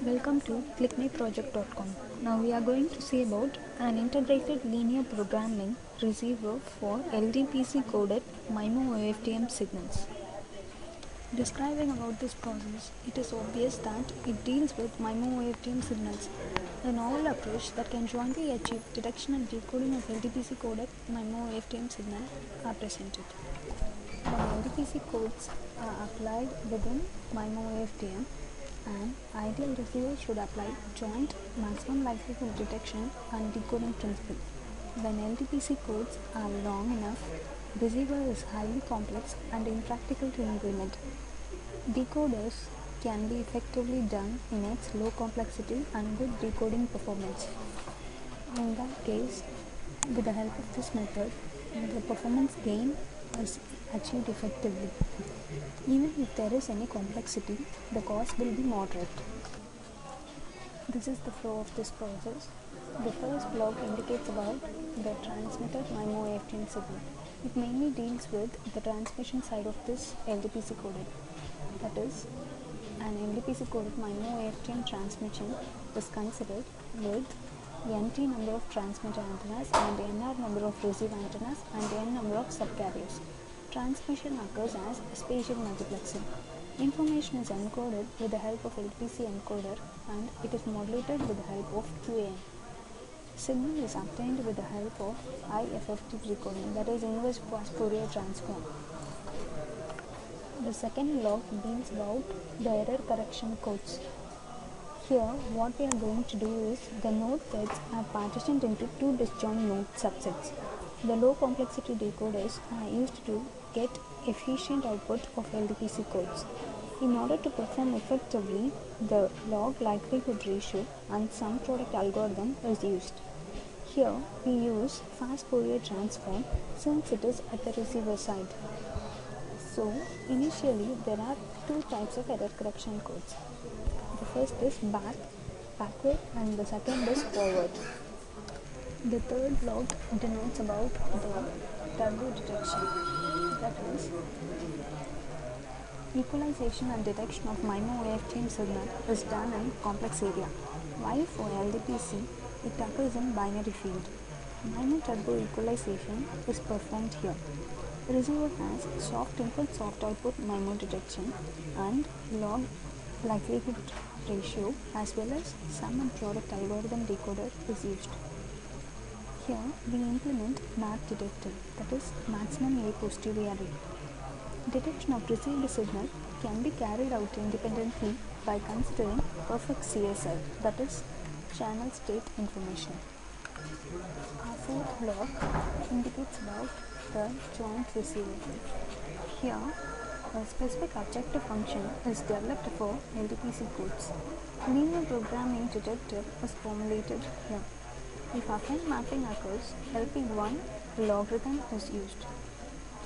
Welcome to clickmeproject.com. Now we are going to see about an integrated linear programming receiver for LDPC coded MIMO-OFDM signals. Describing about this process, it is obvious that it deals with MIMO-OFDM signals, a novel approach that can jointly achieve detection and decoding of LDPC coded MIMO-OFDM signal are presented. When LDPC codes are applied within MIMO-OFDM, an ideal receiver should apply joint maximum likelihood detection and decoding principle. When LDPC codes are long enough, receiver is highly complex and impractical to implement. Decoders can be effectively done in its low complexity and good decoding performance. In that case, with the help of this method, the performance gain is achieved effectively. Even if there is any complexity, the cost will be moderate. This is the flow of this process. The first block indicates about the transmitted MIMO-OFDM signal. It mainly deals with the transmission side of this LDPC coded. That is, an LDPC coded MIMO-OFDM transmission is considered with NT number of transmitter antennas and NR number of receive antennas and N number of subcarriers. Transmission occurs as spatial multiplexing. Information is encoded with the help of LDPC encoder and it is modulated with the help of QAM. Signal is obtained with the help of IFFT decoding, that is inverse Fourier transform. The second block deals about the error correction codes. Here, what we are going to do is the node threads are partitioned into two disjoint node subsets. The low complexity decoders are used to get efficient output of LDPC codes. In order to perform effectively, the log likelihood ratio and sum product algorithm is used. Here, we use fast Fourier transform since it is at the receiver side. So, initially there are two types of error correction codes. The first is backward, and the second is forward. The third block denotes about the turbo detection, that is, equalization and detection of MIMO-OFDM signal is done in complex area, while for LDPC it occurs in binary field. MIMO turbo equalization is performed here. The receiver has soft input, soft output MIMO detection and log likelihood ratio as well as sum and product algorithm decoder is used. Here we implement MAP detector, that is maximum a posteriori. Detection of received signal can be carried out independently by considering perfect CSI, that is channel state information. Our fourth block indicates about the joint receiver. Here, a specific objective function is developed for LDPC codes. Linear programming detector is formulated here. If affine mapping occurs, LP1 logarithm is used.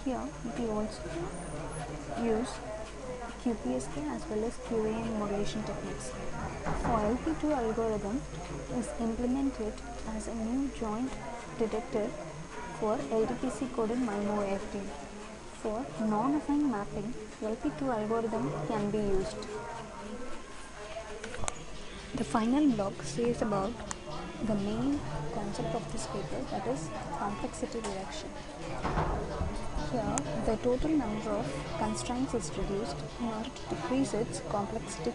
Here, we also use QPSK as well as QAM modulation techniques. For LP2 algorithm is implemented as a new joint detector for LDPC coded MIMO-OFDM. For non-affine mapping, LP2 algorithm can be used. The final block says about the main concept of this paper, that is complexity reduction. Here, the total number of constraints is reduced in order to decrease its complexity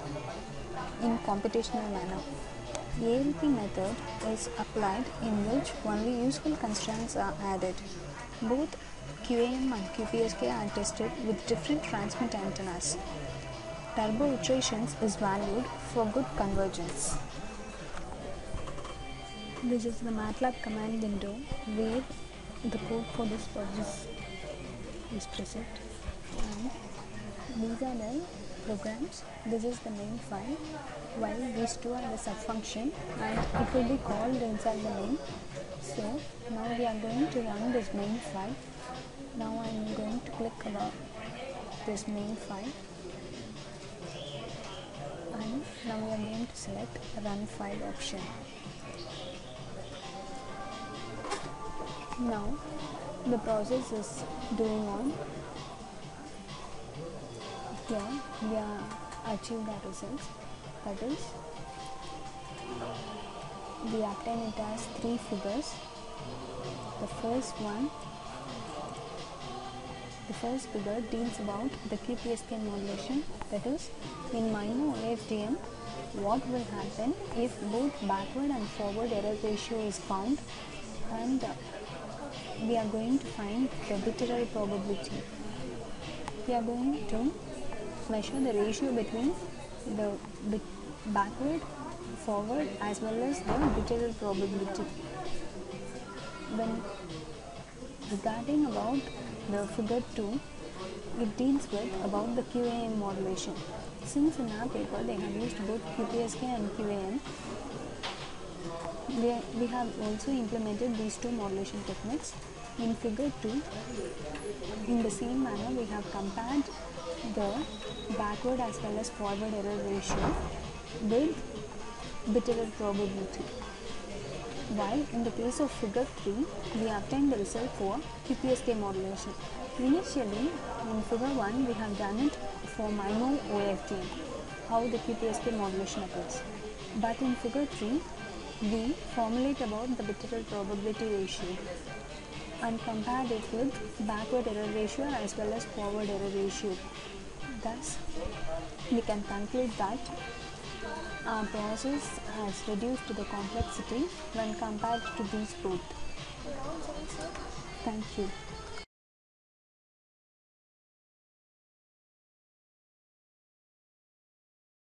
in computational manner. The ALP method is applied in which only useful constraints are added. Both QAM and QPSK are tested with different transmit antennas. Turbo iterations is valued for good convergence. This is the Matlab command window where the code for this process is present, and these are the programs. This is the main file, while these two are the subfunction and it will be called inside the main. So now we are going to run this main file. Now I am going to click about this main file and now we are going to select run file option. Now the process is doing on. Here we are achieved our results, that is We obtain it as 3 figures. The first figure deals about the QPSK modulation, that is, in MIMO-OFDM, what will happen if both backward and forward error ratio is found, and we are going to find the bit error probability. We are going to measure the ratio between the bit backward, forward as well as the bit error probability. When regarding about the figure 2, it deals with about the QAM modulation. Since in our paper they have used both QPSK and QAM, we have also implemented these two modulation techniques. In figure 2, in the same manner, we have compared the backward as well as forward error ratio with bit error probability. While in the case of figure 3, we obtained the result for QPSK modulation. Initially, in figure 1, we have done it for MIMO-OFDM, how the QPSK modulation occurs. But in figure 3, we formulate about the bit error probability ratio and compared it with backward error ratio as well as forward error ratio. Thus, we can conclude that our process has reduced the complexity when compared to these both. Thank you.